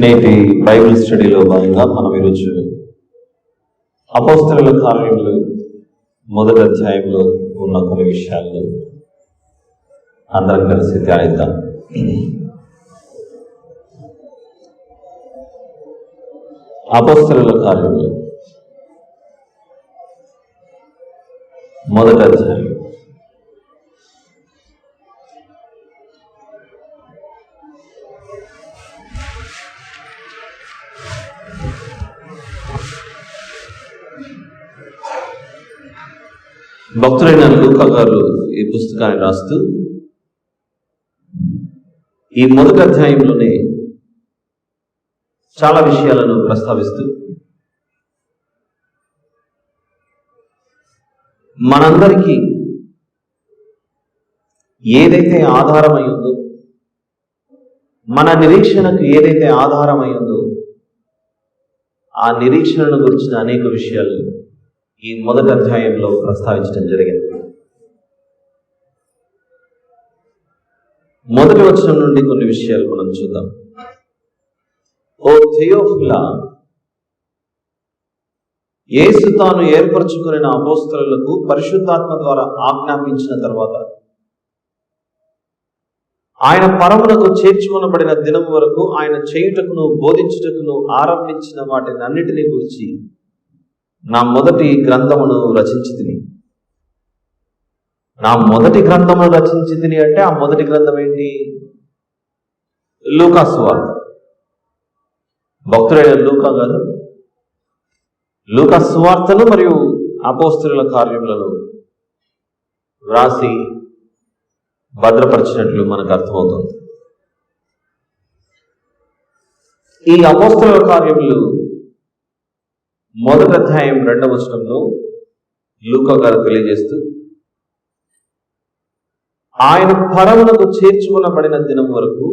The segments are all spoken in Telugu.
నేటి బైబిల్ స్టడీలో భాగంగా మనం ఈరోజు అపోస్తలుల కార్యములు మొదటి అధ్యాయంలో ఉన్న కొన్ని విషయాలను అందరం కలిసి ధ్యానిద్దాం. అపోస్తలుల కార్యములు మొదటి అధ్యాయం. భక్తుడైన లూకా గారు ఈ పుస్తకాన్ని రాస్తూ ఈ మొదటి అధ్యాయంలోనే చాలా విషయాలను ప్రస్తావిస్తూ మనందరికీ ఏదైతే ఆధారమై ఉందో, మన నిరీక్షణకు ఏదైతే ఆధారమై ఉందో ఆ నిరీక్షణను గురించిన అనేక విషయాలు ఈ మొదటి అధ్యాయంలో ప్రస్తావించడం జరిగింది. మొదటి వచనం నుండి కొన్ని విషయాలు మనం చూద్దాం. ఓ థెయోఫిలా, యేసు తాను ఏర్పరచుకున్న అపోస్తలులకు పరిశుద్ధాత్మ ద్వారా ఆజ్ఞాపించిన తర్వాత ఆయన పరమునకు చేర్చుకొనబడిన దినం వరకు ఆయన చేయుటకును బోధించుటకును ఆరంభించిన వాటిని అన్నిటినీ గురించి నా మొదటి గ్రంథమును రచించితిని. నా మొదటి గ్రంథమును రచించితిని అంటే ఆ మొదటి గ్రంథం ఏంటి? లూకా సువార్త. భక్తుడైన లూకా గారు లూకా సువార్తను మరియు అపోస్తలుల కార్యములను రాసి భద్రపరిచినట్లు మనకు అర్థమవుతుంది. ఈ అపోస్తలుల కార్యములు మొదటి అధ్యాయం 2వ వచనంలో లూకా గారు తెలియజేస్తూ ఆయన పరమునకు చేర్చుకొనబడిన దినం వరకు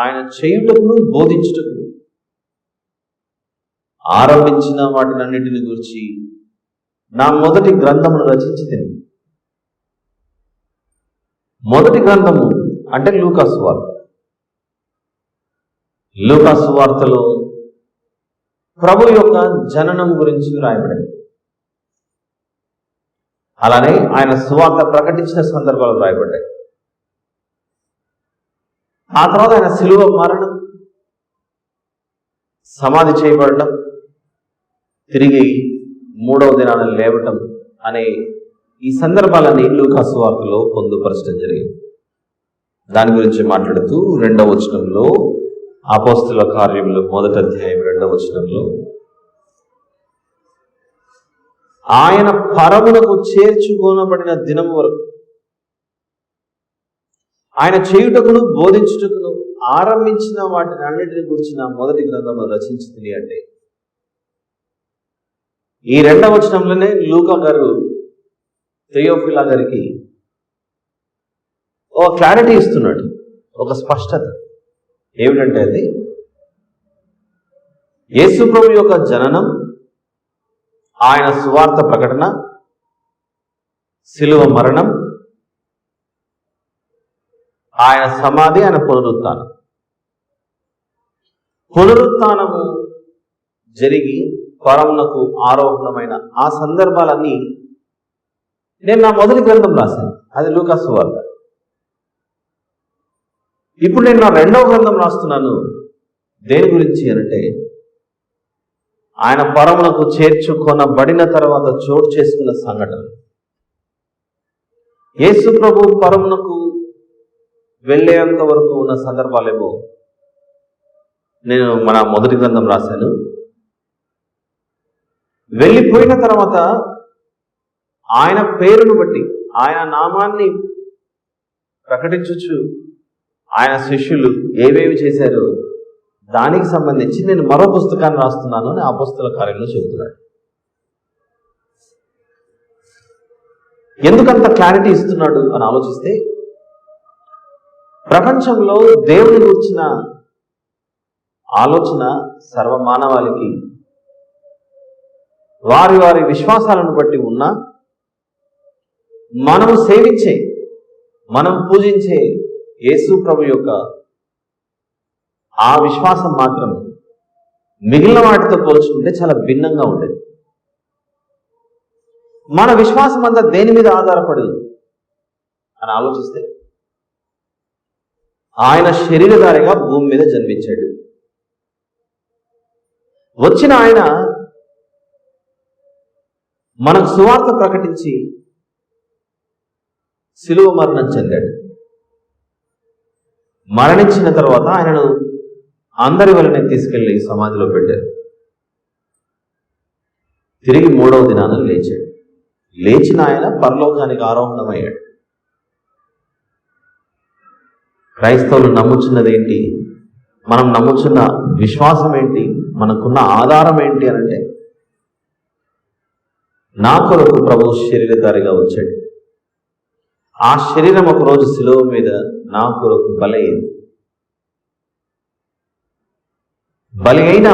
ఆయన చేయుటకును బోధించుటకును ఆరంభించిన వాటినన్నిటిని గురించి నా మొదటి గ్రంథమును రచించితిని. మొదటి గ్రంథము అంటే లూకా సువార్త. లూకా సువార్తలో ప్రభు యొక్క జననం గురించి రాయబడింది. అలానే ఆయన సువార్త ప్రకటించిన సందర్భాలు రాయబడ్డాయి. ఆ తర్వాత ఆయన శిలువ మరణం, సమాధి చేయబడటం, తిరిగి 3వ దినాన లేవటం అనే ఈ సందర్భాలన్నీ లూకా సువార్తలో పొందుపరచడం జరిగింది. దాని గురించి మాట్లాడుతూ 2వ వచనంలో అపోస్తలుల కార్యములు మొదటి అధ్యాయం 2వ వచనంలో ఆయన పరమునకు చేర్చుకొనబడిన దినం వరకు ఆయన చేయుటకును బోధించుటకును ఆరంభించిన వాటిని అన్నిటిని గురించి మొదటి గ్రంథము రచించింది అంటే ఈ 2వ వచనంలోనే లూకా గారు థెయోఫిలా గారికి ఒక క్లారిటీ ఇస్తున్నాడు, ఒక స్పష్టత. ఏమిటంటే అది యేసు ప్రభు యొక్క జననం, ఆయన సువార్త ప్రకటన, శిలువ మరణం, ఆయన సమాధి, ఆయన పునరుత్థానం. పునరుత్థానము జరిగి పరమునకు ఆరోహణమైన ఆ సందర్భాలన్నీ నేను నా మొదటి గ్రంథం రాశాను, అది లూకా సువార్త. ఇప్పుడు నేను నా 2వ గ్రంథం రాస్తున్నాను. దేని గురించి అంటే ఆయన పరమునకు చేర్చుకొనబడిన తర్వాత చోటు చేసుకున్న సంఘటన. యేసు ప్రభు పరమునకు వెళ్ళేంత వరకు ఉన్న సందర్భాలేమో నేను మన మొదటి గ్రంథం రాశాను. వెళ్ళిపోయిన తర్వాత ఆయన పేరును బట్టి, ఆయన నామాన్ని ప్రకటించుచు ఆయన శిష్యులు ఏవేవి చేశారో దానికి సంబంధించి నేను మరో పుస్తకాన్ని రాస్తున్నాను అని అపోస్తలుల కార్యంలో చెబుతున్నాడు. ఎందుకంత క్లారిటీ ఇస్తున్నాడు అని ఆలోచిస్తే, ప్రపంచంలో దేవుని గురించిన ఆలోచన సర్వమానవాళికి వారి వారి విశ్వాసాలను బట్టి ఉన్న మనం సేవించే, మనం పూజించే యేసు ప్రభు యొక్క ఆ విశ్వాసం మాత్రం మిగిలిన వాటితో పోల్చుకుంటే చాలా భిన్నంగా ఉండేది. మన విశ్వాసం అంతా దేని మీద ఆధారపడదు అని ఆలోచిస్తే, ఆయన శరీరధారిగా భూమి మీద జన్మించాడు. వచ్చిన ఆయన మనకు సువార్త ప్రకటించి శిలువ మరణం చెందాడు. మరణించిన తర్వాత ఆయనను అందరి వలనే తీసుకెళ్లి సమాధిలో పెట్టారు. తిరిగి 3వ దినాన లేచాడు. లేచిన ఆయన పరలోకానికి ఆరోహణమయ్యాడు. క్రైస్తవులు నమ్ముచున్నది ఏంటి? మనం నమ్ముచున్న విశ్వాసం ఏంటి? మనకున్న ఆధారం ఏంటి అనంటే, నా కొరకు ప్రభువు శరీరధారిగా వచ్చాడు. ఆ శరీరం ఒకరోజు శిలువ మీద నా కొరకు బలైంది. బలి అయిన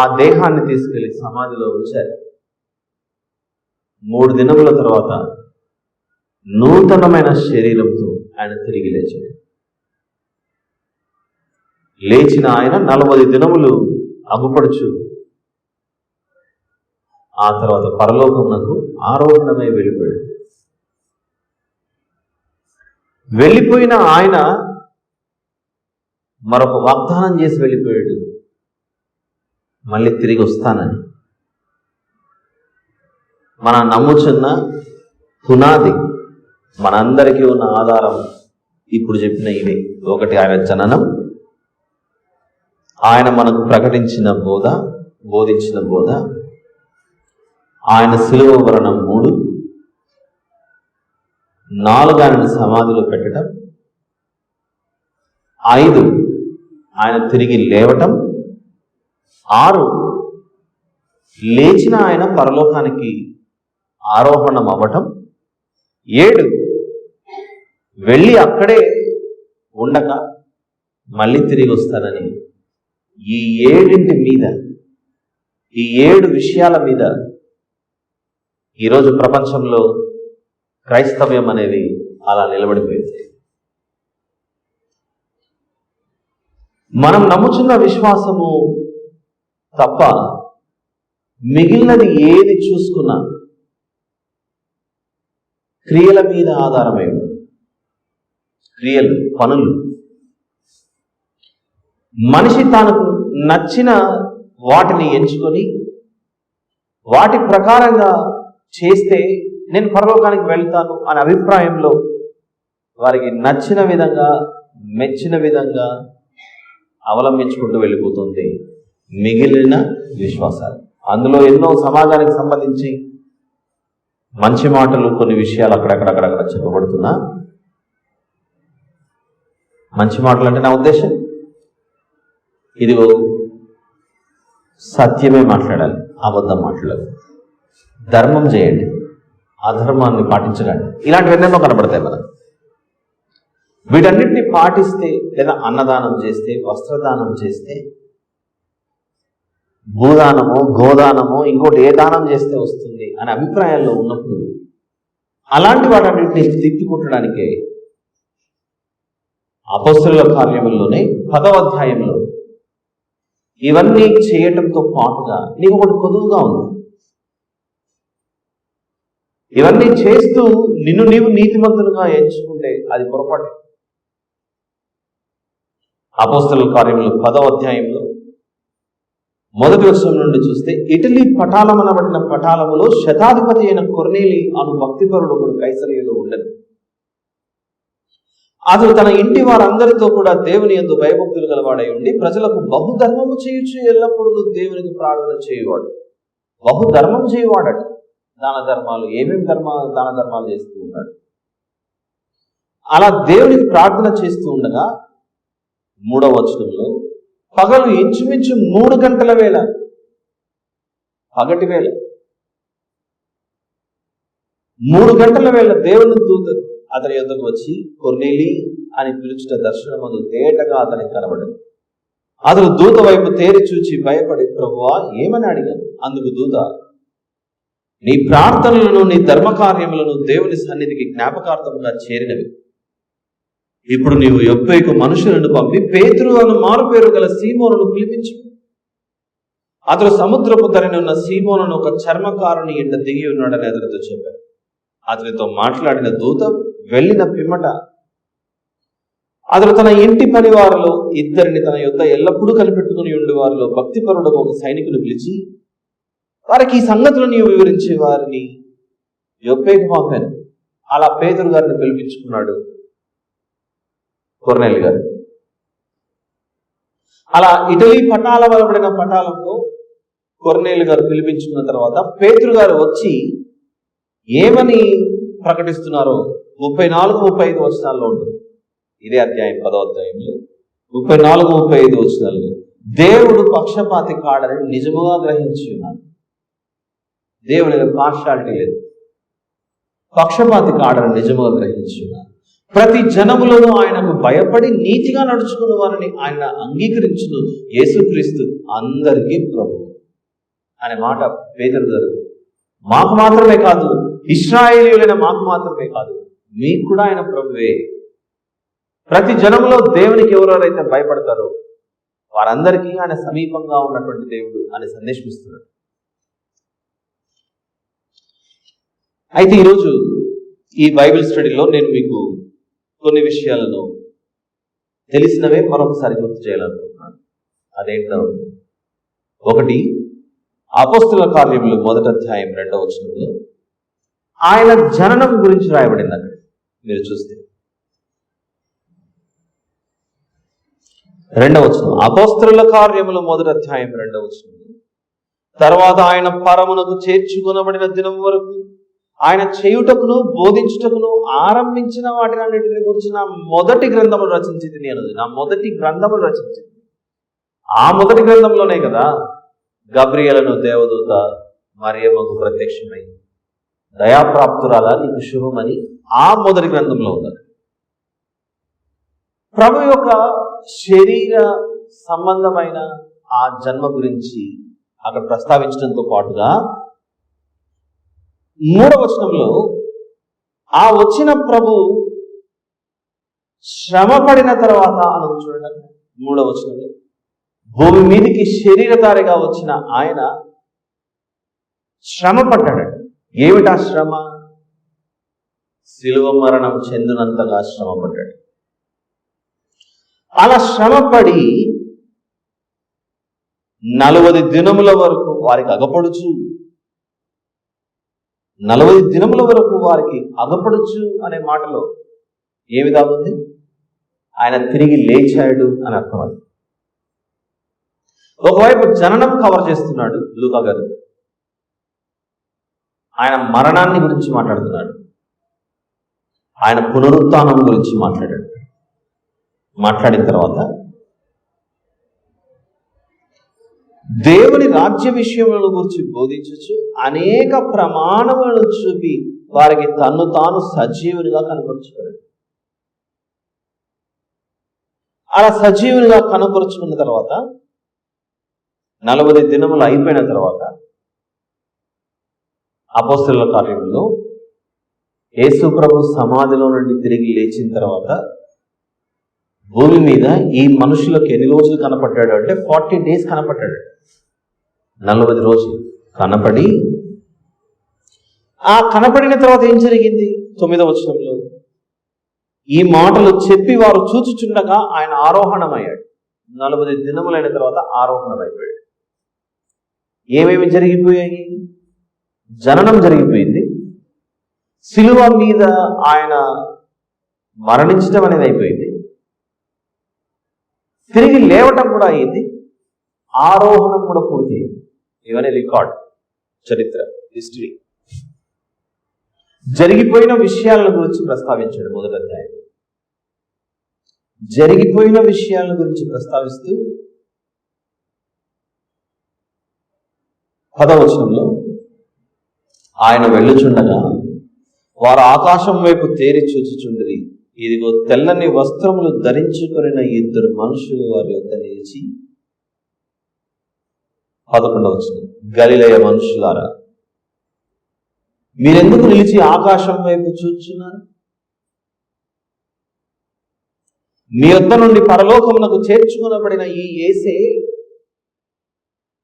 ఆ దేహాన్ని తీసుకెళ్లి సమాధిలో ఉంచారు. 3 దినముల తర్వాత నూతనమైన శరీరంతో ఆయన తిరిగి లేచాడు. లేచిన ఆయన 40 దినములు అగుపడుచు ఆ తర్వాత పరలోకమునకు ఆరోహణమై వెళ్ళిపోయాడు. వెళ్ళిపోయిన ఆయన మరొక వాగ్దానం చేసి వెళ్ళిపోయాడు, మళ్ళీ తిరిగి వస్తానని. మన నమ్ముచున్న పునాది, మనందరికీ ఉన్న ఆధారం ఇప్పుడు చెప్పిన ఇవే. ఒకటి, ఆయన జననం, ఆయన మనకు ప్రకటించిన బోధ, బోధించిన బోధ, ఆయన శిలువ మరణం 3, 4 ఆయనను సమాధిలో పెట్టడం, 5 ఆయన తిరిగి లేవటం, 6 లేచిన ఆయన పరలోకానికి ఆరోహణం అవ్వటం, 7 వెళ్ళి అక్కడే ఉండక మళ్ళీ తిరిగి వస్తానని. ఈ 7 మీద, ఈ 7 విషయాల మీద ఈరోజు ప్రపంచంలో క్రైస్తవ్యం అనేది అలా నిలబడిపోయింది. మనం నమ్ముచున్న విశ్వాసము తప్ప మిగిలినది ఏది చూసుకున్నా క్రియల మీద ఆధారమై ఉంది. క్రియలు, పనులు. మనిషి తనకు నచ్చిన వాటిని ఎంచుకొని వాటి ప్రకారంగా చేస్తే నేను పరలోకానికి వెళ్తాను అనే అభిప్రాయంలో వారికి నచ్చిన విధంగా, మెచ్చిన విధంగా అవలంబించుకుంటూ వెళ్ళిపోతుంది మిగిలిన విశ్వాసాలు. అందులో ఎన్నో సమాజానికి సంబంధించి మంచి మాటలు, కొన్ని విషయాలు అక్కడక్కడ చెప్పబడుతున్నా. మంచి మాటలు అంటే నా ఉద్దేశం, ఇదిగో సత్యమే మాట్లాడాలి, అబద్ధం మాట్లాడాలి, ధర్మం చేయండి, అధర్మాన్ని పాటించకండి, ఇలాంటివి ఎన్నెన్నో కనబడతాయి మనం. వీటన్నిటిని పాటిస్తే, లేదా అన్నదానం చేస్తే, వస్త్రదానం చేస్తే, భూదానమో గోదానమో ఇంకోటి ఏ దానం చేస్తే వస్తుంది అనే అభిప్రాయాల్లో ఉన్నప్పుడు అలాంటి వాటన్నిటిని తిప్పికొట్టడానికే అపొస్తలుల కార్యముల్లోనే 10వ అధ్యాయంలో ఇవన్నీ చేయటంతో పాటుగా నీకు ఒకటి కొదువుగా ఉంది. ఇవన్నీ చేస్తూ నిన్ను నీవు నీతిమంతులుగా ఎంచుకుంటే అది పొరపాటు. అపొస్తలుల కార్యములు 10వ అధ్యాయంలో 1వ వచనం నుండి చూస్తే, ఇటలీ పటాలం అనబడిన పటాలములో శతాధిపతి అయిన కొర్నేలి అను భక్తిపరుడు ఒకడు కైసరియలో ఉండెను. అతడు తన ఇంటి వారందరితో కూడా దేవుని యందు భయభక్తులు గలవాడై ఉండి ప్రజలకు బహుధర్మము చేయుచు ఎల్లప్పుడూ దేవునికి ప్రార్థన చేయువాడు. బహుధర్మం చేయువాడట. దాన ధర్మాలు, ఏమేమి దాన ధర్మాలు చేస్తూ ఉన్నాడు. అలా దేవునికి ప్రార్థన చేస్తూ ఉండగా 3వ వచనంలో, పగలు ఇంచుమించు 3 గంటల వేళ, పగటి వేళ 3 గంటల వేళ దేవుని దూత అతని యొద్దకు వచ్చి కొర్నేలి అని పిలుచుట దర్శనమందు తేటగా అతనికి కనబడింది. అతడు దూత వైపు తేరి చూచి భయపడి, ప్రభువా ఏమని అడిగాను. అందుకు దూత, నీ ప్రార్థనలను, నీ ధర్మకార్యములను దేవుని సన్నిధికి జ్ఞాపకార్థముగా చేరినవి. ఇప్పుడు నీవు యొప్పేకు మనుషులను పంపి పేతురు అను మారు పేరు గల సీమోనును పిలిపించు. అతడు సముద్రపు ధరని ఉన్న సీమోనును ఒక చర్మకారుని ఇంట దిగి ఉన్నాడని అతనితో చెప్పారు. అతనితో మాట్లాడిన దూత వెళ్ళిన పిమ్మట అతడు తన ఇంటి పని వారిలో ఇద్దరిని తన యొద్ద ఎల్లప్పుడూ కనిపెట్టుకుని ఉండి వారిలో భక్తిపరుడకు ఒక సైనికుని పిలిచి వారికి ఈ సంగతులు నీవు వివరించి వారిని యొప్పేకు పంపాను. అలా పేతురు గారిని పిలిపించుకున్నాడు కొర్నేలు గారు. అలా ఇటలీ పటాల వలబడిన పటాలంలో కొర్నేలు గారు పిలిపించుకున్న తర్వాత పేతురు గారు వచ్చి ఏమని ప్రకటిస్తున్నారో 34-35 వచనాల్లో ఉంటుంది. ఇదే అధ్యాయం 10వ అధ్యాయంలో 34-35 వచనాల్లో దేవుడు పక్షపాతి కాడని నిజముగా గ్రహించి ఉన్నాను. దేవుని పార్షాలిటీ లేదు. పక్షపాతి కాడని నిజముగా గ్రహించి ఉన్నాను. ప్రతి జనములను ఆయనకు భయపడి నీతిగా నడుచుకున్న వారిని ఆయన అంగీకరించును యేసుక్రీస్తు అందరికీ ప్రభువు అనే మాట పేతురు గారు మాకు మాత్రమే కాదు, ఇశ్రాయేలీయులైన మాకు మాత్రమే కాదు, మీకు కూడా ఆయన ప్రభువే. ప్రతి జనములో దేవునికి ఎవరెవరైతే భయపడతారో వారందరికీ ఆయన సమీపంగా ఉన్నటువంటి దేవుడు అని సందేశిస్తున్నాడు. అయితే ఈరోజు ఈ బైబిల్ స్టడీలో నేను మీకు కొన్ని విషయాలను తెలిసినవే మరొకసారి గుర్తు చేయాలనుకుంటున్నాను. అదేంటో, ఒకటి, అపోస్తలుల కార్యములు 1వ అధ్యాయం 2వ వచనంలో ఆయన జననం గురించి రాయబడింది. అక్కడ మీరు చూస్తే 2వ వచనం, అపోస్తలుల కార్యములు 1వ అధ్యాయం 2వ వచనం, తర్వాత ఆయన పరమునకు చేర్చుకొనబడిన దినం వరకు ఆయన చేయుటకును బోధించుటకును ఆరంభించిన వాటిని అన్నిటిని గురించి నా మొదటి గ్రంథములు రచించింది నేను. నా మొదటి గ్రంథములు రచించింది. ఆ మొదటి గ్రంథంలోనే కదా గబ్రియేలును దేవదూత మరియమ్మకు ప్రత్యక్షమై దయాప్రాప్తురాలా నీకు శుభమని ఆ మొదటి గ్రంథంలో ఉన్నది. ప్రభు యొక్క శరీర సంబంధమైన ఆ జన్మ గురించి అక్కడ ప్రస్తావించడంతో పాటుగా 3వ వచనంలో ఆ వచ్చిన ప్రభు శ్రమ పడిన తర్వాత అని చూడండి. 3వ వచనంలో భూమి మీదికి శరీరధారిగా వచ్చిన ఆయన శ్రమ పడ్డాడు. ఏమిటా శ్రమ? శిలువ మరణం చెందినంతగా శ్రమ పడ్డాడు. అలా శ్రమపడి 40 దినముల వరకు వారికి అగపడుచు 40 దినముల వరకు వారికి అగపడుచు అనే మాటలో ఏమి దాగుంది? ఆయన తిరిగి లేచాడు అని అర్థం. అది ఒకవైపు జననం కవర్ చేస్తున్నాడు లూకా గారు, ఆయన మరణాన్ని గురించి మాట్లాడుతున్నాడు, ఆయన పునరుత్థానం గురించి మాట్లాడాడు. మాట్లాడిన తర్వాత దేవుని రాజ్య విషయములను గురించి బోధించచ్చు అనేక ప్రమాణములను చూపి వారికి తన్ను తాను సజీవునిగా కనపరుచుకోడు. అలా సజీవునిగా కనపరుచుకున్న తర్వాత 40 దినములు అయిపోయిన తర్వాత అపోస్తలుల కార్యములో యేసు ప్రభు సమాధిలో నుండి తిరిగి లేచిన తర్వాత భూమి మీద ఈ మనుషులకు ఎన్ని రోజులు కనపడ్డాడు అంటే 40 days కనపడ్డాడు. 40 రోజులు కనపడి ఆ కనపడిన తర్వాత ఏం జరిగింది? 9వ వచనంలో ఈ మాటలు చెప్పి వారు చూచుచుండగా ఆయన ఆరోహణమయ్యాడు. 40 దినములైన తర్వాత ఆరోహణమైపోయాడు. ఏమేమి జరిగిపోయాయి? జననం జరిగిపోయింది, శిలువ మీద ఆయన మరణించడం అనేది అయిపోయింది, తిరిగి లేవటం కూడా అయింది, ఆరోహణం కూడా పూర్తయింది. ఇవన్నీ రికార్డ్, చరిత్ర, హిస్టరీ. జరిగిపోయిన విషయాల గురించి ప్రస్తావించాడు మొదటి అధ్యాయం. జరిగిపోయిన విషయాల గురించి ప్రస్తావిస్తూ 10వ వచనంలో ఆయన వెళ్ళుచుండగా వారు ఆకాశం వైపు తేరి చూచుచుండిరి. ఇదిగో తెల్లని వస్త్రములు ధరించుకొనిన 2 మనుషులు వారి యొద్ద నిలిచి 11వ వచనం, గలిలయ మనుషులారా మీరెందుకు నిలిచి ఆకాశం వైపు చూచున్నారు? మీ యొద్ద నుండి పరలోకమునకు చేర్చుకొనబడిన ఈ యేసే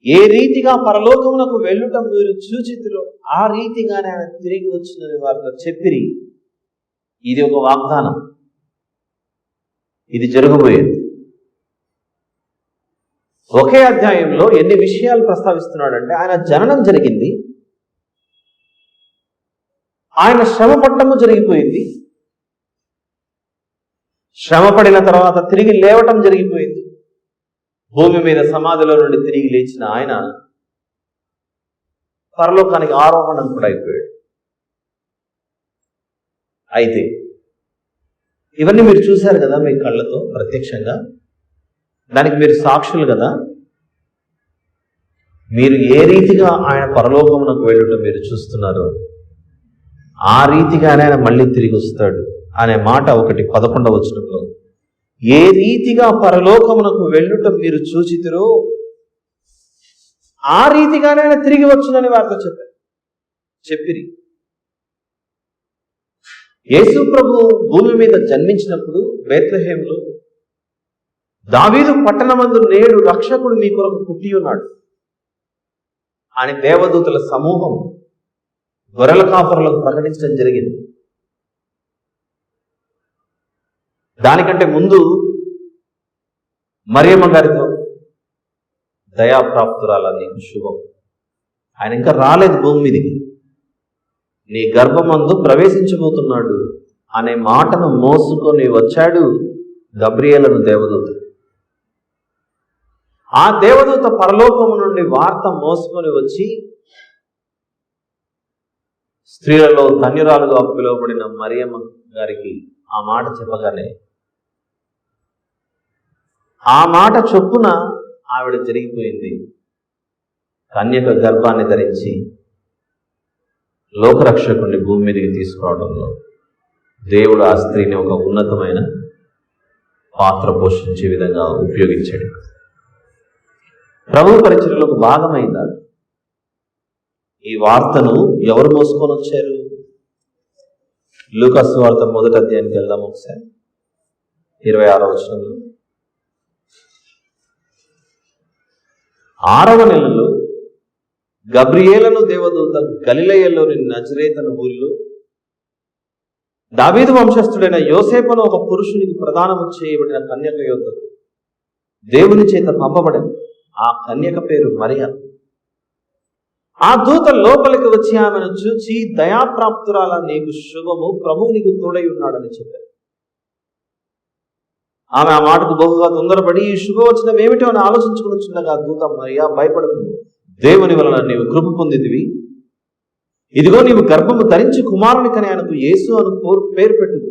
ఏ రీతిగా పరలోకమునకు వెళ్ళుట మీరు చూచితిరో ఆ రీతిగానే ఆయన తిరిగి వచ్చినని వారితో చెప్పిరి. ఇది ఒక వాగ్దానం, ఇది జరగబోయేది. ఒకే అధ్యాయంలో ఎన్ని విషయాలు ప్రస్తావిస్తున్నాడంటే, ఆయన జననం జరిగింది, ఆయన శ్రమ పట్టము జరిగిపోయింది, శ్రమ పడిన తర్వాత తిరిగి లేవటం జరిగిపోయింది, భూమి మీద సమాధిలో నుండి తిరిగి లేచిన ఆయన పరలోకానికి ఆరోహణం కూడా అయిపోయాడు. అయితే ఇవన్నీ మీరు చూశారు కదా మీ కళ్ళతో ప్రత్యక్షంగా, దానికి మీరు సాక్షులు కదా. మీరు ఏ రీతిగా ఆయన పరలోకమునకు వెళ్ళటం మీరు చూస్తున్నారో ఆ రీతిగానే ఆయన మళ్ళీ తిరిగి వస్తాడు అనే మాట 1:11 వచనంలో, ఏ రీతిగా పరలోకమునకు వెళ్ళుట మీరు చూచితిరో ఆ రీతిగానే ఆయన తిరిగి వచ్చునని వారితో చెప్పిరి. యేసు ప్రభు భూమి మీద జన్మించినప్పుడు బేత్లెహేములో దావీదు పట్టణమందు నేడు రక్షకుడు మీ కొరకు పుట్టి ఉన్నాడు అని దేవదూతల సమూహం గొర్రెల కాపరులకు ప్రకటించడం జరిగింది. దానికంటే ముందు మరియమ్మ గారితో, దయాప్రాప్తురాల నీకు శుభం, ఆయన ఇంకా రాలేదు భూమి మీదకి, నీ గర్భమందు ప్రవేశించబోతున్నాడు అనే మాటను మోసుకొని వచ్చాడు గబ్రియేలను దేవదూత. ఆ దేవదూత పరలోకము నుండి వార్త మోసుకొని వచ్చి స్త్రీలలో ధన్యురాలుగా పిలువబడిన మరియమ్మ గారికి ఆ మాట చెప్పగానే ఆ మాట చొప్పున ఆవిడ జరిగిపోయింది. కన్యక గర్భాన్ని ధరించి లోకరక్షకుడిని భూమి మీదకి తీసుకురావడంలో దేవుడు ఆ స్త్రీని ఒక ఉన్నతమైన పాత్ర పోషించే విధంగా ఉపయోగించాడు. ప్రభు పరిచర్యలకు భాగమైందా? ఈ వార్తను ఎవరు మోసుకొని వచ్చారు? లూకా సువార్త 1వ అధ్యాయానికి వెళ్దాం ఒకసారి. 26వ వచనంలో, 6వ నెలలో గబ్రియేలను దేవదూత గలిలయలోని నజరేతను ఊరిలో దావీదు వంశస్థుడైన యోసేపును ఒక పురుషునికి ప్రదానము చేయబడిన కన్యక యొద్దకు దేవుని చేత పంపబడింది. ఆ కన్యక పేరు మరియ. ఆ దూత లోపలికి వచ్చి ఆమెను చూచి, దయాప్రాప్తురాల నీకు శుభము, ప్రభువు నీకు తోడై ఉన్నాడని చెప్పారు. ఆమె ఆ మాటకు బహుగా తొందరపడి ఈ శుభవచనం ఏమిటో అని ఆలోచించుకుని దూత మరియా భయపడకు, దేవుని వలన నీవు కృప పొందితివి, ఇదిగో నీవు గర్భము ధరించి కుమారుని కని ఆయనకు యేసు అని పేరు పెట్టుదు.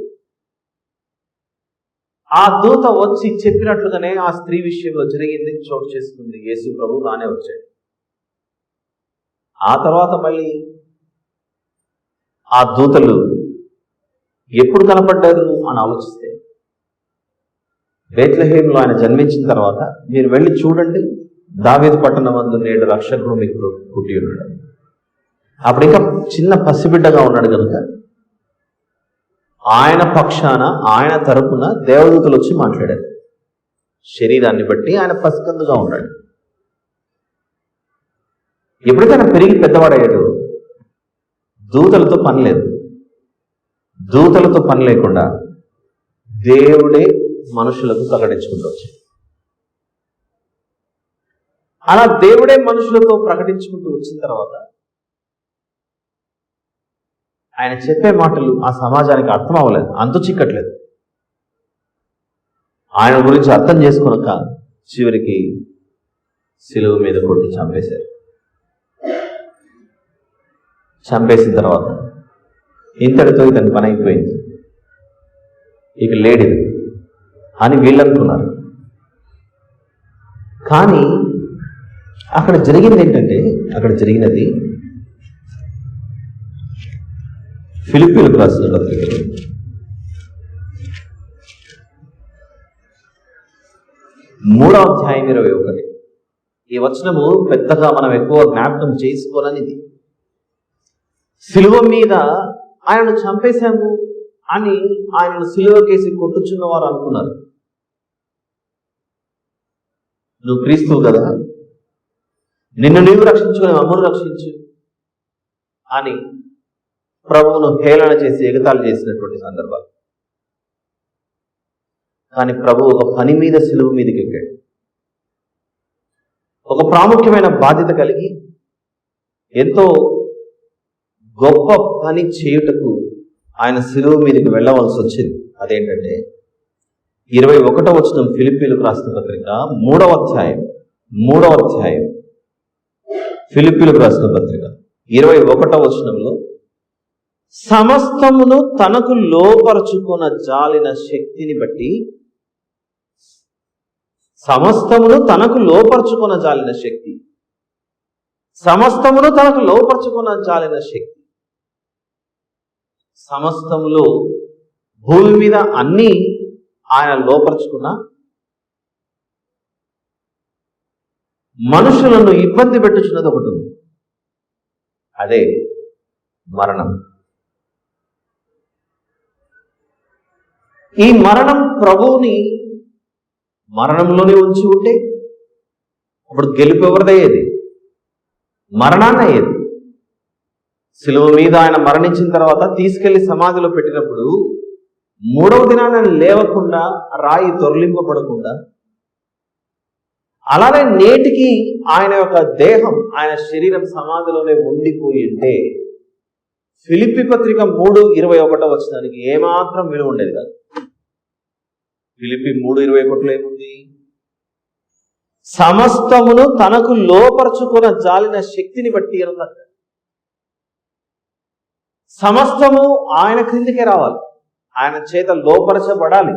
ఆ దూత వచ్చి చెప్పినట్లుగానే ఆ స్త్రీ విషయంలో జరిగింది, చోటు చేసుకుంది. యేసు ప్రభు రానే వచ్చాడు. ఆ తర్వాత మళ్ళీ ఆ దూతలు ఎప్పుడు కనపడ్డారు అని ఆలోచిస్తే, బేత్లెహేములో ఆయన జన్మించిన తర్వాత మీరు వెళ్ళి చూడండి, దావీదు పట్టణమందు నేడు రక్షకుడు మీకు పుట్టి ఉన్నాడు. అప్పుడు ఇంకా చిన్న పసిబిడ్డగా ఉన్నాడు కనుక ఆయన పక్షాన, ఆయన తరపున దేవదూతలు వచ్చి మాట్లాడారు. శరీరాన్ని బట్టి ఆయన పసికందుగా ఉన్నాడు. ఎప్పుడైతే పెరిగి పెద్దవాడయ్యాడు, దూతలతో పని లేదు. దూతలతో పని లేకుండా దేవుడే మనుషులకు ప్రకటించుకుంటూ వచ్చాడు. అలా దేవుడే మనుషులతో ప్రకటించుకుంటూ వచ్చిన తర్వాత ఆయన చెప్పే మాటలు ఆ సమాజానికి అర్థం అవ్వలేదు, అంతు చిక్కట్లేదు. ఆయన గురించి అర్థం చేసుకున్నాక చివరికి సిలువ మీద కొట్టి చంపేశారు. చంపేసిన తర్వాత ఇంతటితో ఇతని పని అయిపోయింది, ఇక లేడు అని వీళ్ళు అనుకున్నారు. కానీ అక్కడ జరిగింది ఏంటంటే, అక్కడ జరిగినది ఫిలిప్పీలకు రాసిన పత్రికలో 3వ అధ్యాయం 21. ఈ వచనము పెద్దగా మనం ఎక్కువ జ్ఞాపకం చేసుకోవాలనిది. సిలువ మీద ఆయనను చంపేశాము అని ఆయనను సిలువకేసి కొట్టుచున్న వారు అనుకున్నారు. నువ్వు క్రీస్తువు కదా, నిన్ను నీవు రక్షించుకొని మమ్మల్ని రక్షించు అని ప్రభువును హేళన చేసి ఎగతాళి చేసినటువంటి సందర్భాలు. కానీ ప్రభు ఒక పని మీద సిలువ మీదకి ఎక్కాడు. ఒక ప్రాముఖ్యమైన బాధ్యత కలిగి ఎంతో గొప్ప పని చేయుటకు ఆయన సిలువ మీదకి వెళ్ళవలసి వచ్చింది. అదేంటంటే 21వ వచనం, ఫిలిప్పీలకు రాసిన పత్రిక 3వ అధ్యాయం ఫిలిప్పీలకు రాసిన పత్రిక 21వ వచనంలో, సమస్తమును తనకు లోపరుచుకొన జాలిన శక్తిని బట్టి, సమస్తమును తనకు లోపరుచుకొన జాలిన శక్తి, సమస్తమును తనకు లోపరుచుకొన జాలిన శక్తి. సమస్తములో భూమి మీద అన్నీ ఆయన లోపరుచుకున్న, మనుషులను ఇబ్బంది పెట్టుచున్నది ఒకటి ఉంది, అదే మరణం. ఈ మరణం ప్రభువుని మరణంలోనే ఉంచి ఉంటే అప్పుడు గెలుపు ఎవరిదయ్యేది? మరణాన్ని అయ్యేది. శిలువ మీద ఆయన మరణించిన తర్వాత తీసుకెళ్లి సమాధిలో పెట్టినప్పుడు 3వ దినాన లేవకుండా, రాయి దొర్లింపబడకుండా, అలానే నేటికి ఆయన యొక్క దేహం, ఆయన శరీరం సమాధిలోనే ఉండిపోయి ఉంటే ఫిలిప్పీ పత్రిక 3:21 వచనానికి ఏమాత్రం విలువ ఉండేది కాదు. ఫిలిప్పీ 3:21లో ఏముంది? సమస్తమును తనకు లోపరుచుకున్న జాలిన శక్తిని బట్టి అన్నమాట. సమస్తము ఆయన క్రిందికే రావాలి, ఆయన చేత లోపరచబడాలి.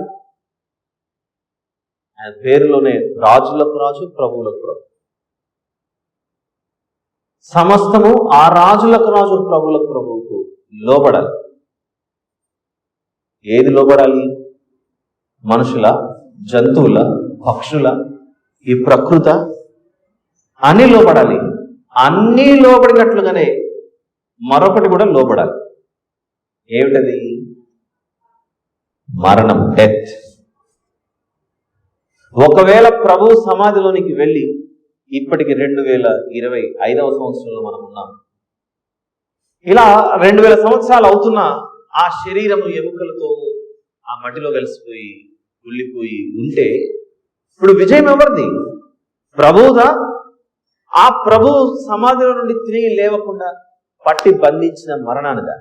ఆయన పేరులోనే రాజులకు రాజు, ప్రభువులకు ప్రభు. సమస్తము ఆ రాజులకు రాజు, ప్రభువులకు ప్రభువుకు లోబడాలి. ఏది లోబడాలి? మనుషుల, జంతువుల, పక్షుల, ఈ ప్రకృత అన్నీ లోబడాలి. అన్నీ లోబడినట్లుగానే మరొకటి కూడా లోబడాలి. ఏమిటది? మరణం, డెత్. ఒకవేళ ప్రభు సమాధిలోనికి వెళ్ళి ఇప్పటికి 2025వ సంవత్సరంలో మనం ఉన్నాం. ఇలా 2000 సంవత్సరాలు అవుతున్నా ఆ శరీరము ఎముకలతో ఆ మట్టిలో కలిసిపోయి కుళ్ళిపోయి ఉంటే ఇప్పుడు విజయం ఎవరిది? ప్రభువుదా? ఆ ప్రభు సమాధిలో నుండి తిరిగి లేవకుండా పట్టి బంధించిన మరణానిదా?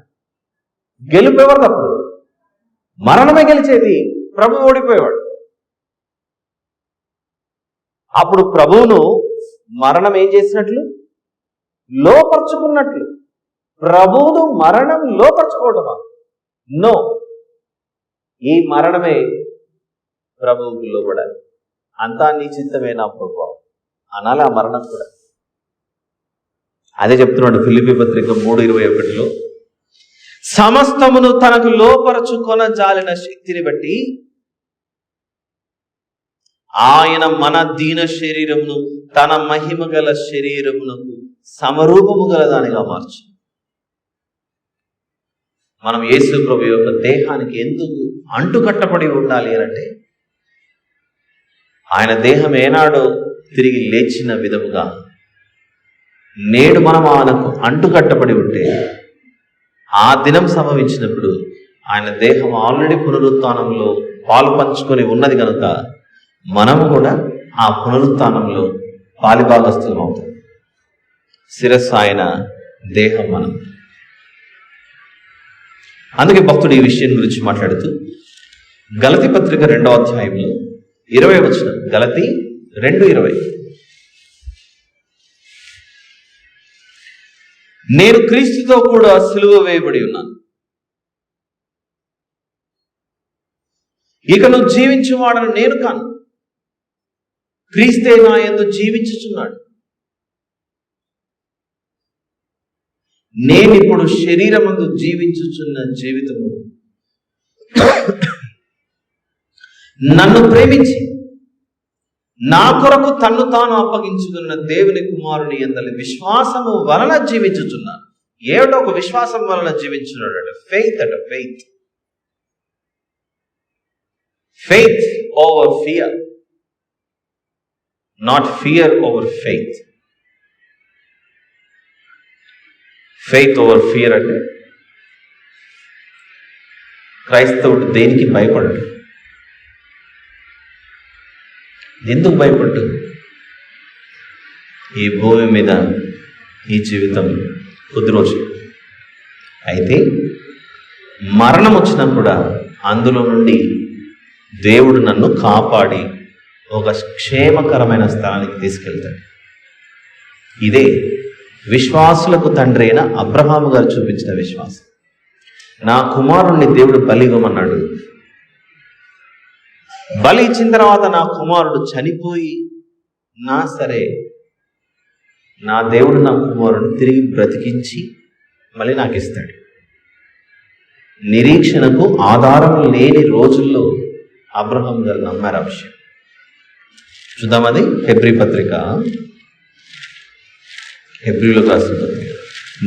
గెలుపు ఎవరిది? అప్పుడు మరణమే గెలిచేది, ప్రభు ఓడిపోయేవాడు. అప్పుడు ప్రభువును మరణం ఏం చేసినట్లు? లోపరుచుకున్నట్లు. ప్రభువును మరణం లోపరుచుకోవటమా? నో, ఈ మరణమే ప్రభువుకు లోబడాలి. అంతా నీ చిత్తమే నా ప్రభు అనాలి. ఆ మరణం కూడా అదే చెప్తున్నాడు ఫిలిప్పీ పత్రిక 3:21లో, సమస్తమును తనకు లోపరచుకొన జాలిన శక్తిని బట్టి ఆయన మన దీన శరీరమును తన మహిమ గల శరీరమునకు సమరూపము గల దానిగా మార్చు. మనం యేసు ప్రభు యొక్క దేహానికి ఎందుకు అంటుకట్టబడి ఉండాలి అంటే, ఆయన దేహం ఏనాడో తిరిగి లేచిన విధముగా నేడు మనం ఆయనకు అంటుకట్టబడి ఉంటే, ఆ దినం సంభవించినప్పుడు ఆయన దేహం ఆల్రెడీ పునరుత్థానంలో పాలు పంచుకొని ఉన్నది కనుక మనము కూడా ఆ పునరుత్థానంలో పాలిభాగస్థులం అవుతాం. శిరస్సు ఆయన, దేహం మనం. అందుకే భక్తుడు ఈ విషయం గురించి మాట్లాడుతూ గలతీ పత్రిక 2వ అధ్యాయంలో 20వ వచనం, గలతీ 2:20, నేను క్రీస్తుతో కూడా సిలువ వేయబడి ఉన్నాను, ఇక నువ్వు జీవించువాడను నేను కాను, క్రీస్తే నా యందు జీవించుచున్నాడు. నేనిప్పుడు శరీరమందు జీవించుచున్న జీవితము నన్ను ప్రేమించి నా కొరకు తన్ను తాను అప్పగించుకున్న దేవుని కుమారుని యందలి విశ్వాసము వలన జీవించుచున్నాను. ఏమిటో ఒక విశ్వాసం వలన జీవించున్నాడు అంటే ఫెయిత్ అంటే faith over fear. Not fear over faith. Faith over fear అంటే క్రైస్తవుడు దేనికి భయపడడు. ఎందుకు భయపడ్డు? ఈ భూమి మీద ఈ జీవితం కొద్ది రోజులు, అయితే మరణం వచ్చినా కూడా అందులో నుండి దేవుడు నన్ను కాపాడి ఒక క్షేమకరమైన స్థానానికి తీసుకెళ్తాడు. ఇదే విశ్వాసులకు తండ్రి అయిన అబ్రహాము గారు చూపించిన విశ్వాసం. నా కుమారుణ్ణి దేవుడు బలి ఇవ్వమన్నాడు. బలి ఇచ్చిన తర్వాత నా కుమారుడు చనిపోయి నా సరే, నా దేవుడు నా కుమారుడు తిరిగి బ్రతికించి మళ్ళీ నాకు ఇస్తాడు. నిరీక్షణకు ఆధారం లేని రోజుల్లో అబ్రహాం గారు నమ్మారు ఆ విషయం. చూద్దాం, అది హెబ్రీ పత్రిక, హెబ్రీలకు రాసిన పత్రిక.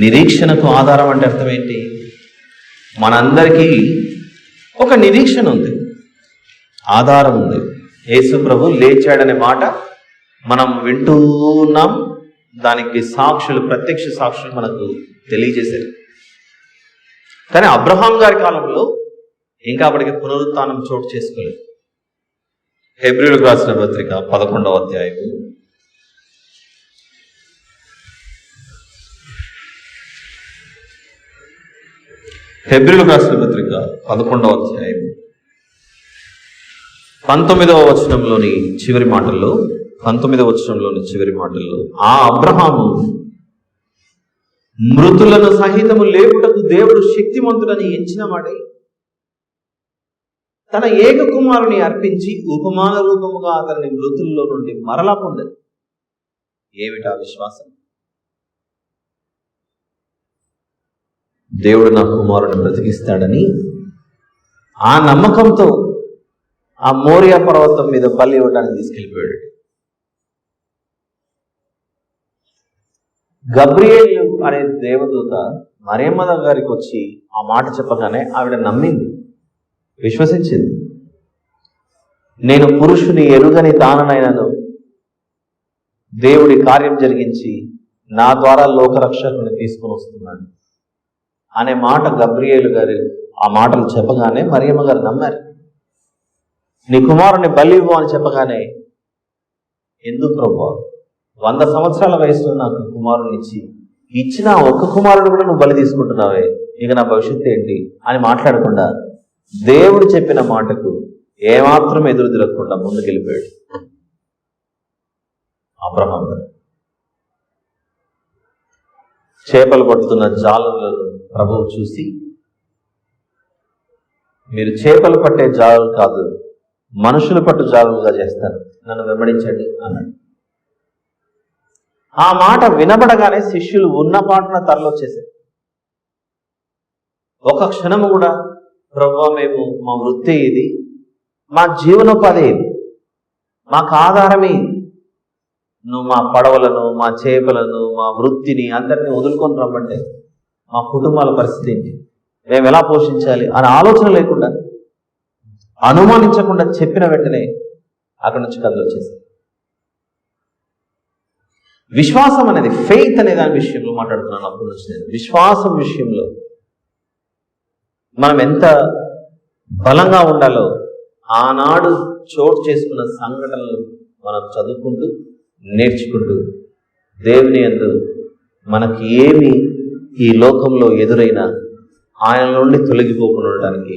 నిరీక్షణకు ఆధారం అంటే అర్థం ఏంటి? మనందరికీ ఒక నిరీక్షణ ఉంది, ఆధారం ఉంది. యేసు ప్రభు లేచాడనే మాట మనం వింటూ ఉన్నాం. దానికి సాక్షులు, ప్రత్యక్ష సాక్షులు మనకు తెలియజేశారు. కానీ అబ్రహాం గారి కాలంలో ఇంకా అప్పటికి పునరుత్థానం చోటు చేసుకోలేదు. హెబ్రీలకు రాసిన పత్రిక 11వ అధ్యాయం, హెబ్రీలకు రాసిన పత్రిక 11వ అధ్యాయం 19వ వచనంలోని చివరి మాటల్లో, 19వ వచనంలోని చివరి మాటల్లో, ఆ అబ్రహాము మృతులను సహితము లేపుటకు దేవుడు శక్తిమంతుడని ఎంచిన వాడై తన ఏక కుమారుని అర్పించి ఉపమాన రూపముగా అతన్ని మృతుల్లో నుండి మరలా పొందాడు. ఏమిటా విశ్వాసం? దేవుడు నా కుమారుని బ్రతికిస్తాడని ఆ నమ్మకంతో ఆ మోరియా పర్వతం మీద బలి ఇవ్వడానికి తీసుకెళ్ళిపోయాడు. గబ్రియేలు అనే దేవదూత మరియమ్మ గారికి వచ్చి ఆ మాట చెప్పగానే ఆవిడ నమ్మింది, విశ్వసించింది. నేను పురుషుని ఎరుగని దాననైనను దేవుడి కార్యం జరిగించి నా ద్వారా లోకరక్షకుని తీసుకొని వస్తున్నాడు అనే మాట గబ్రియేలు గారు ఆ మాటలు చెప్పగానే మరియమ్మ గారు నమ్మారు. నీ కుమారుని బలి ఇవ్వు అని చెప్పగానే, ఎందుకు ప్రభువా, 100 సంవత్సరాల వయసులో నాకు కుమారుని ఇచ్చిన ఒక్క కుమారుడు కూడా నువ్వు బలి తీసుకుంటున్నావే, ఇక నా భవిష్యత్తు ఏంటి అని మాట్లాడకుండా దేవుడు చెప్పిన మాటకు ఏమాత్రం ఎదురు తిరగకుండా ముందుకెళ్ళిపోయాడు అబ్రహాం గారు. చేపలు పడుతున్న జాలర్లను ప్రభువు చూసి, మీరు చేపలు పట్టే జాలలు కాదు, మనుషులు పట్టు జాలుగా చేస్తాను, నన్ను వెంబడించండి అన్నాడు. ఆ మాట వినబడగానే శిష్యులు ఉన్న పాటున తరలొచ్చేశారు. ఒక క్షణము కూడా, ప్రభువా, మేము మా వృత్తి ఇది, మా జీవనోపాధి ఇది, మాకు ఆధారమే, నువ్వు మా పడవలను, మా చేపలను, మా వృత్తిని అందరినీ వదులుకొని రమ్మంటే మా కుటుంబాల పరిస్థితి ఏంటి, మేము ఎలా పోషించాలి అనే ఆలోచన లేకుండా, అనుమానించకుండా చెప్పిన వెంటనే అక్కడి నుంచి కథలు వచ్చేసాయి. విశ్వాసం అనేది, ఫెయిత్ అనే దాని విషయంలో మాట్లాడుతున్నాను అప్పటి నుంచి. నేను విశ్వాసం విషయంలో మనం ఎంత బలంగా ఉండాలో ఆనాడు చోటు చేసుకున్న సంఘటనలు మనం చదువుకుంటూ నేర్చుకుంటూ, దేవుని యందు మనకి ఏమి ఈ లోకంలో ఎదురైనా ఆయన నుండి తొలగిపోకుండా ఉండడానికి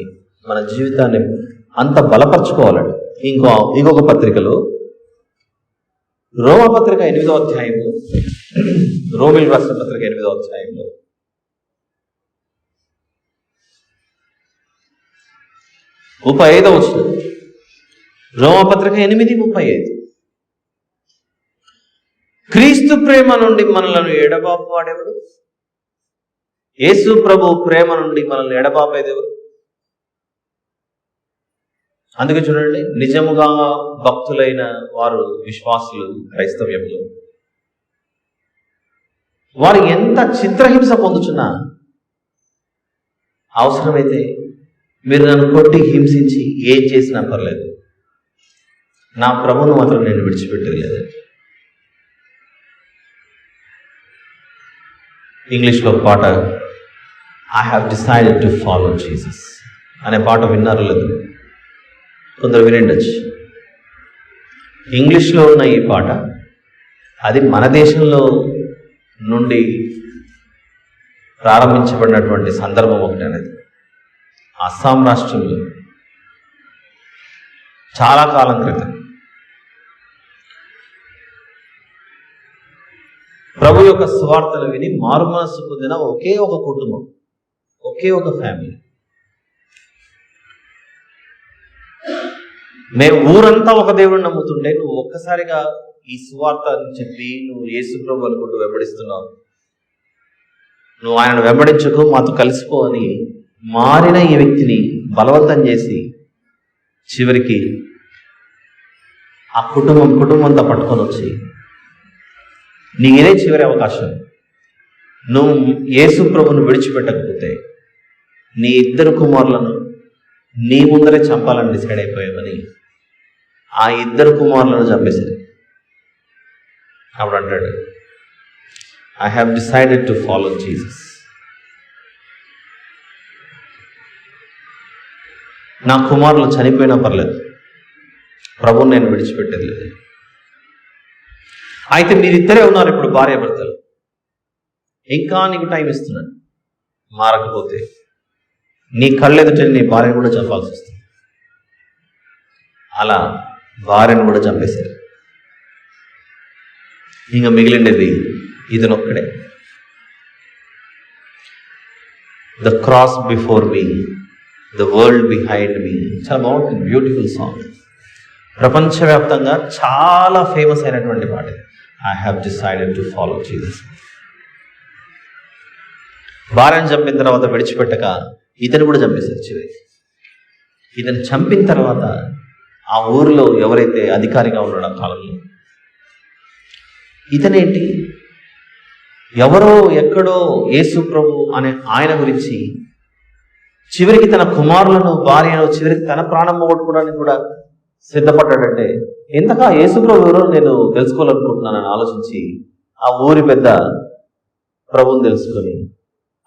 మన జీవితాన్ని అంత బలపరచుకోవాలండి. ఇంకొక పత్రికలో, రోమపత్రిక 8వ అధ్యాయంలో, రోమిల్ రాసిన పత్రిక 8వ అధ్యాయంలో 35వ వచనం, రోమపత్రిక 8:35, క్రీస్తు ప్రేమ నుండి మనలను ఎడబాపు వాడెవడు? యేసు ప్రభు ప్రేమ నుండి మనల్ని ఎడబాపేది ఎవరు? అందుకే చూడండి, నిజముగా భక్తులైన వారు, విశ్వాసులు క్రైస్తవ్యంలో, వారు ఎంత చిత్రహింస పొందుతున్నా, అవసరమైతే మీరు నన్ను కొట్టి హింసించి ఏం చేసినా పర్లేదు, నా ప్రభువును మాత్రం నేను విడిచిపెట్టలేదు. ఇంగ్లీష్లో ఒక పాట, I have decided to follow Jesus అనే పాట విన్నారు లేదు? కొందరు వినిండొచ్చు. ఇంగ్లీష్లో ఉన్న ఈ పాట అది మన దేశంలో నుండి ప్రారంభించబడినటువంటి సందర్భం ఒకటి అనేది. అస్సాం రాష్ట్రంలో చాలా కాలం క్రితం ప్రభు యొక్క సువార్తలు విని మారుమనస్సు పొందిన ఒకే ఒక కుటుంబం, ఒకే ఒక ఫ్యామిలీ. మేము ఊరంతా ఒక దేవుడిని నమ్ముతుంటే నువ్వు ఒక్కసారిగా ఈ సువార్త అని చెప్పి నువ్వు యేసు ప్రభు అనుకుంటూ వెంబడిస్తున్నావు, నువ్వు ఆయనను వెంబడించకు, మాతో కలిసిపో అని మారిన ఈ వ్యక్తిని బలవంతం చేసి చివరికి ఆ కుటుంబంతో పట్టుకొని వచ్చి నీదే చివరి అవకాశం, నువ్వు యేసు ప్రభువును విడిచిపెట్టకపోతే నీ 2 కుమారులను నీ ముందరే చంపాలని డిసైడ్ అయిపోయామని ఆ 2 కుమారులను చంపేశారు. అప్పుడు అంటాడు, I have decided to follow Jesus. నా కుమారులు చనిపోయినా పర్లేదు, ప్రభువుని నేను విడిచిపెట్టేది లేదు. అయితే మీరిద్దరే ఉన్నారు ఇప్పుడు భార్యాభర్తలు, ఇంకా నీకు టైం ఇస్తున్నాను, మారకపోతే నీ కళ్ళెదుట నీ భార్యను కూడా చంపాల్సి వస్తుంది. అలా భార్యను కూడా చంపేశారు. ఇంకా మిగిలిండేది ఇతనొక్కడే. The cross before me, the world behind me. చాలా బాగుంటుంది, బ్యూటిఫుల్ సాంగ్. ప్రపంచవ్యాప్తంగా చాలా ఫేమస్ అయినటువంటి పాట. I have decided to follow Jesus. భార్యను చంపిన తర్వాత విడిచిపెట్టక ఇతను కూడా చంపేశారు చివరికి. ఇతను చంపిన తర్వాత ఆ ఊరిలో ఎవరైతే అధికారిగా ఉన్నాడో ఆ కాలంలో, ఇతనేంటి ఎవరో ఎక్కడో యేసు ప్రభు అనే ఆయన గురించి చివరికి తన కుమారులను భార్యను చివరికి తన ప్రాణం పోగొట్టుకోవడానికి కూడా సిద్ధపడ్డాడంటే ఎంతగా యేసు ప్రభు ఎవరో నేను తెలుసుకోవాలనుకుంటున్నానని ఆలోచించి ఆ ఊరి పెద్ద ప్రభువుని తెలుసుకొని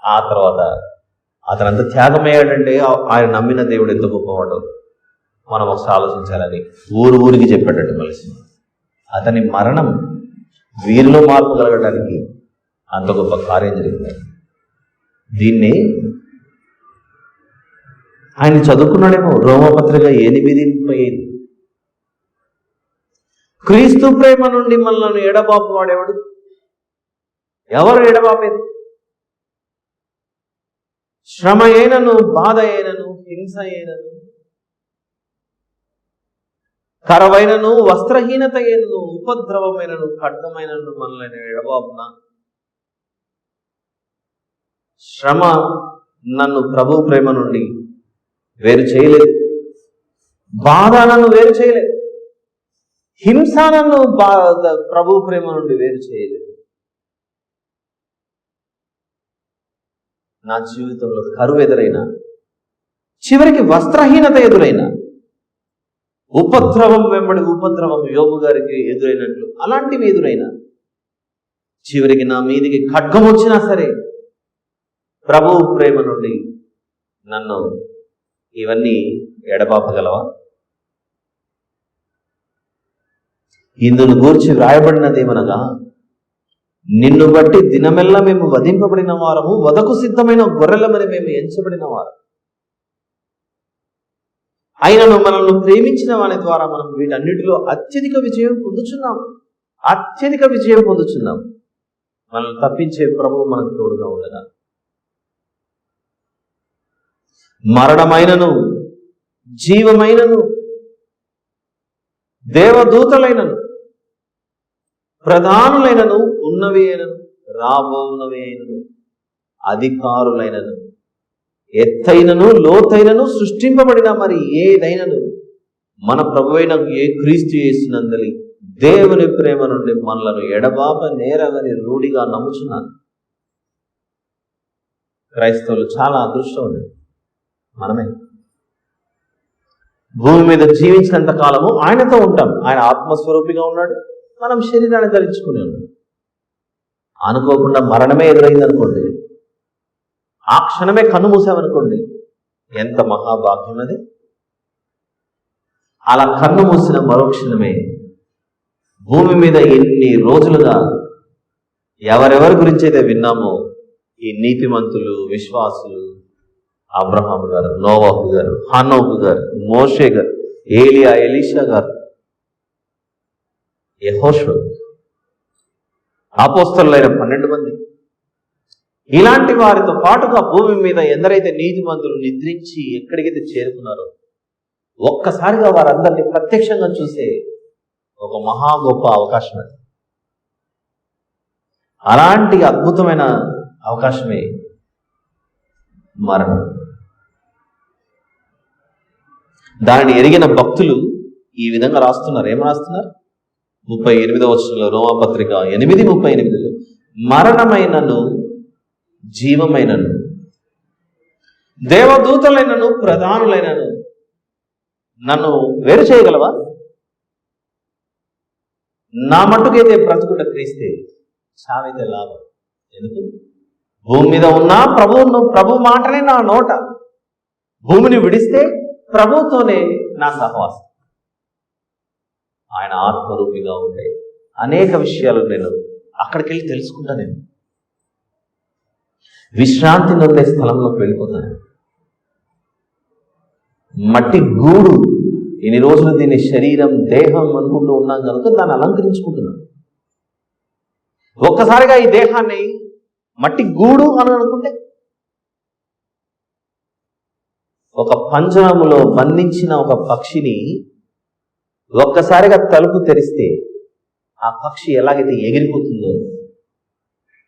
ఆ తర్వాత అతనంత త్యాగమయ్యాడంటే ఆయన నమ్మిన దేవుడు ఎంత గొప్పవాడో మనం ఒకసారి ఆలోచించాలని ఊరికి చెప్పాడట. మనిషి అతని మరణం వీరిలో మార్పు కలగడానికి అంత గొప్ప కార్యం జరిగింది. దీన్ని ఆయన చదువుకున్నాడేమో, రోమపత్రిక 8:5. క్రీస్తు ప్రేమ నుండి మనల్ని ఎడబాపు వాడేవాడు ఎవరు? ఎడబాపేది శ్రమ అయినను, బాధ అయినను, హింస అయినను, కరవైనను, వస్త్రహీనత అయినను, ఉపద్రవమైనను, ఖడ్గమైనను మనల్ని ఎడబాపున. శ్రమ నన్ను ప్రభు ప్రేమ నుండి వేరు చేయలేదు, బాధ నన్ను వేరు చేయలేదు, హింస నన్ను ప్రభు ప్రేమ నుండి వేరు చేయలేదు. నా జీవితంలో కరువు ఎదురైనా, చివరికి వస్త్రహీనత ఎదురైనా, ఉపద్రవం వెంబడి ఉపద్రవం యోబు గారికి ఎదురైనట్లు అలాంటివి ఎదురైనా, చివరికి నా మీదికి ఖడ్గం వచ్చినా సరే ప్రభువు ప్రేమ నుండి నన్ను ఇవన్నీ ఎడబాపగలవా? ఇందును గూర్చి వ్రాయబడినదేమనగా, నిన్ను బట్టి దినమెల్లా మేము వధింపబడిన వారము, వధకు సిద్ధమైన గొర్రెలమని మేము ఎంచబడిన వారు. ఆయనను మనల్ని ప్రేమించిన వాని ద్వారా మనం వీటన్నిటిలో అత్యధిక విజయం పొందుచున్నాం. మనల్ని తప్పించే ప్రభువు మనకు తోడుగా ఉండగా, మరణమైనను, జీవమైనను, దేవదూతలైనను, ప్రధానులైనను, ఉన్నవి అయినను, రాబోనవి అయినను, అధికారులైనను, ఎత్తైనను, లోతైనను, సృష్టింపబడిన మరి ఏదైనను మన ప్రభువైన క్రీస్తు యేసునందలి దేవుని ప్రేమ నుండి మనలను ఎడబాప నేరవని రూఢిగా నమ్ముచున్నాను. క్రైస్తవులు చాలా అదృష్టం ఉంది. మనమే భూమి మీద జీవించినంత కాలము ఆయనతో ఉంటాం. ఆయన ఆత్మస్వరూపిగా ఉన్నాడు, మనం శరీరాన్ని ధరించుకుని ఉన్నాం. అనుకోకుండా మరణమే ఎదురైంది అనుకోండి, ఆ క్షణమే కన్ను మూసామనుకోండి, ఎంత మహాభాగ్యం అది. అలా కన్ను మూసిన మరో క్షణమే భూమి మీద ఎన్ని రోజులుగా ఎవరెవరి గురించి అయితే విన్నామో, ఈ నీతిమంతులు, విశ్వాసులు, అబ్రహాము గారు, నోవాహు గారు, హనోకు గారు, మోషే గారు, ఏలియా, ఎలీషా గారు, యెహోషువ, అపోస్తలులైన 12 మంది, ఇలాంటి వారితో పాటుగా భూమి మీద ఎందరైతే నీతిమంతులు నిద్రించి ఎక్కడికైతే చేరుకున్నారో, ఒక్కసారిగా వారందరినీ ప్రత్యక్షంగా చూసే ఒక మహా గొప్ప అవకాశం అది. అలాంటి అద్భుతమైన అవకాశమే మరణం. దానిని ఎరిగిన భక్తులు ఈ విధంగా రాస్తున్నారు. ఏం రాస్తున్నారు? 38వ వచనంలో, రోమాపత్రిక 8:38లో, మరణమైనను జీవమైనను, దేవదూతలైనను ప్రధానులైనను నన్ను వేరు చేయగలవా? నా మట్టుకైతే బ్రతుకుట క్రీస్తే, చావైతే లాభం. ఎందుకు? భూమి మీద ఉన్నా ప్రభు మాటనే నా నోట, భూమిని విడిస్తే ప్రభుతోనే నా సహవాసం. ఆయన ఆత్మరూపిగా ఉండే అనేక విషయాలు నేను అక్కడికి వెళ్ళి తెలుసుకుంటా. నేను విశ్రాంతి నొందే స్థలంలోకి వెళ్ళిపోతాను. మట్టి గూడు, ఇన్ని రోజులు దీన్ని శరీరం, దేహం అనుకుంటూ ఉన్నాం కనుక దాన్ని అలంకరించుకుంటున్నాను. ఒక్కసారిగా ఈ దేహాన్ని మట్టి గూడు అని అనుకుంటే, ఒక పంజరములో బంధించిన ఒక పక్షిని ఒక్కసారిగా తలుపు తెరిస్తే ఆ పక్షి ఎలాగైతే ఎగిరిపోతుందో,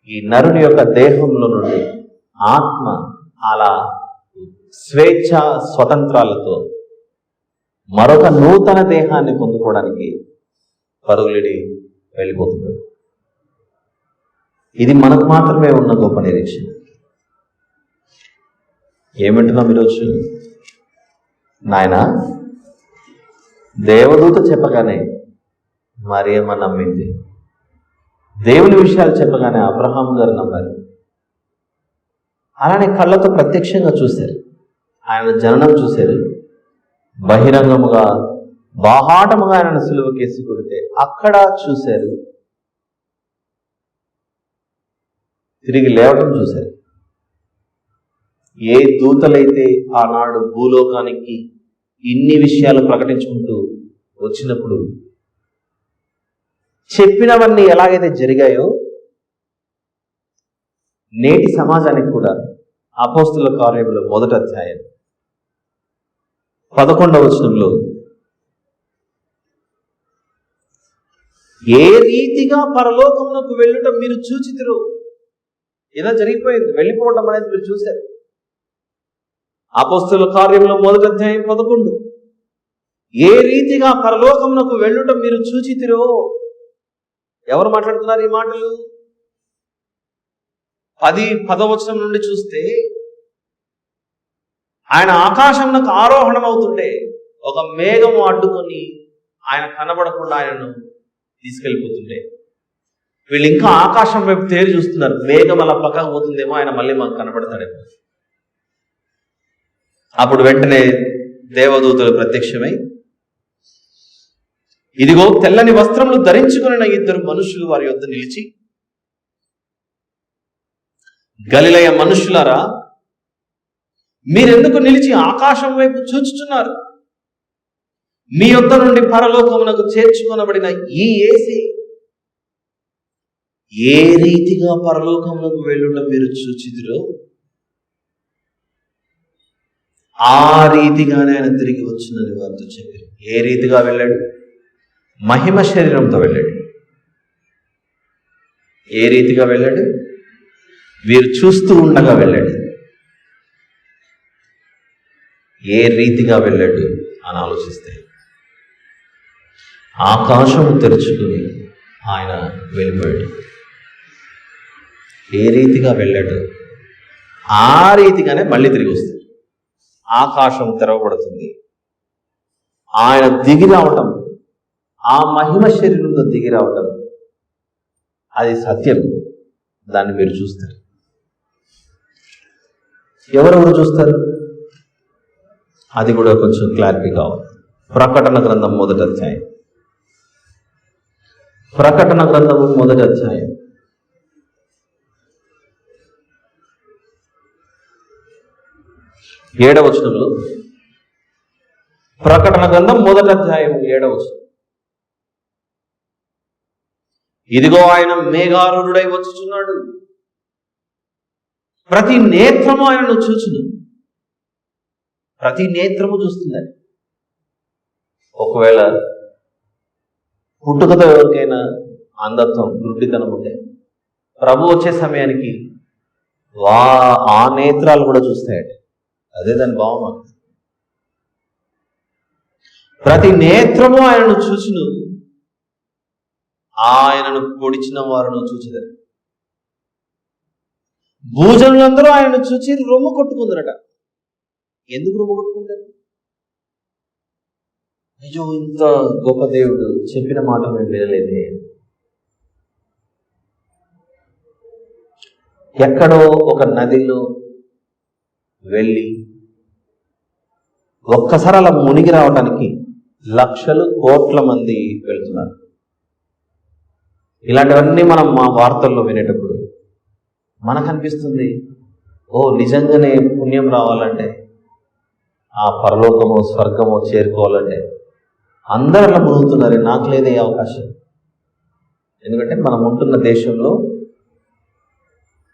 ఈ నరుని యొక్క దేహంలో నుండి ఆత్మ అలా స్వేచ్ఛ స్వతంత్రాలతో మరొక నూతన దేహాన్ని పొందుకోవడానికి పరుగులిడి వెళ్ళిపోతుంది. ఇది మనకు మాత్రమే ఉన్న గొప్ప నిరీక్షణ. ఏమంటున్నాం ఈరోజు? నాయన, దేవదూత చెప్పగానే మరియమ్మ నమ్మింది, దేవుని విషయాలు చెప్పగానే అబ్రహాం గారు నమ్మారు. అలానే కళ్ళతో ప్రత్యక్షంగా చూశారు, ఆయన జననం చూశారు, బహిరంగముగా బాహాటముగా ఆయన సిలువ కేసి కొడితే అక్కడ చూశారు, తిరిగి లేవటం చూశారు. ఏ దూతలైతే ఆనాడు భూలోకానికి ఇన్ని విషయాలు ప్రకటించుకుంటూ వచ్చినప్పుడు చెప్పినవన్నీ ఎలాగైతే జరిగాయో, నేటి సమాజానికి కూడా అపోస్తలుల కార్యములు 1వ అధ్యాయం 11వ వచనంలో, ఏ రీతిగా పరలోకమునకు వెళ్ళుట మీరు చూచితిరో, ఇలా జరిగిపోయింది, వెళ్ళిపోవడం అనేది మీరు చూశారు. అపోస్తలుల కార్యములు 1వ అధ్యాయం 11, ఏ రీతిగా పరలోకమునకు వెళ్ళుట మీరు చూచితిరో. ఎవరు మాట్లాడుతున్నారు ఈ మాటలు? 10వ వచనం నుండి చూస్తే, ఆయన ఆకాశమునకు ఆరోహణం అవుతుంటే ఒక మేఘము అడ్డుకొని ఆయన కనబడకుండా ఆయనను తీసుకెళ్ళిపోతుంటే, వీళ్ళు ఇంకా ఆకాశం వైపు తేరి చూస్తున్నారు. మేఘం అలా పక్కకు పోతుందేమో, ఆయన మళ్ళీ మాకు కనబడతాడేమో. అప్పుడు వెంటనే దేవదూతలు ప్రత్యక్షమై, ఇదిగో తెల్లని వస్త్రములు ధరించుకున్న 2 మనుషులు వారి యొద్ద నిలిచి, గలిలయ మనుషులారా, మీరెందుకు నిలిచి ఆకాశం వైపు చూచుచున్నారు? మీ యొద్ద నుండి పరలోకమునకు చేర్చుకొనబడిన ఈ యేసే ఏ రీతిగా పరలోకమునకు వెళ్ళుట మీరు చూచితిరో, ఆ రీతిగానే ఆయన తిరిగి వచ్చిందని వారితో చెప్పారు. ఏ రీతిగా వెళ్ళాడు? మహిమ శరీరంతో వెళ్ళాడు. ఏ రీతిగా వెళ్ళాడు? వీరు చూస్తూ ఉండగా వెళ్ళాడు. ఏ రీతిగా వెళ్ళాడు అని ఆలోచిస్తే, ఆకాశము తెరుచుకుని ఆయన వెళ్ళిపోయాడు. ఏ రీతిగా వెళ్ళాడు ఆ రీతిగానే మళ్ళీ తిరిగి వస్తాడు. ఆకాశం తెరవబడుతుంది, ఆయన దిగి రావటం, ఆ మహిమ శరీరంలో దిగి రావటం, అది సత్యం. దాన్ని మీరు చూస్తారు. ఎవరెవరు చూస్తారు? అది కూడా కొంచెం క్లారిటీ కావాలి. ప్రకటన గ్రంథం 1వ అధ్యాయం. ప్రకటన గ్రంథము 1వ అధ్యాయం 7వ వచనంలో, ప్రకటన గ్రంథం 1వ అధ్యాయం 7వ వచనం, ఇదిగో ఆయన మేఘారూఢుడై వచ్చుచున్నాడు, ప్రతి నేత్రము ఆయనను చూచును. ప్రతి నేత్రము చూస్తుందని. ఒకవేళ పుట్టుకతో ఎవరికైనా అంధత్వం, గుడ్డితనం ఉంటే ప్రభు వచ్చే సమయానికి ఆ నేత్రాలు కూడా చూస్తాయట. అదే దాని భావం. ప్రతి నేత్రము ఆయనను చూచును, ఆయనను పొడిచిన వారును చూచిదరు. భూజనులందరూ ఆయనను చూచి రొమ్ము కొట్టుకుందరట. ఎందుకు రొమ్ము కొట్టుకుంటారు? అయ్యో, ఇంత గొప్ప దేవుడు చెప్పిన మాట మేము వినలేదే. ఎక్కడో ఒక నదిలో వెళ్ళి ఒక్కసారి అలా మునిగి రావడానికి లక్షలు కోట్ల మంది వెళ్తున్నారు. ఇలాంటివన్నీ మనం మా వార్తల్లో వినేటప్పుడు మనకు అనిపిస్తుంది, ఓ నిజంగానే పుణ్యం రావాలంటే, ఆ పరలోకమో స్వర్గమో చేరుకోవాలంటే అందరూ అలా మునుగుతున్నారు, నాకు లేదే అవకాశం. ఎందుకంటే మనం ఉంటున్న దేశంలో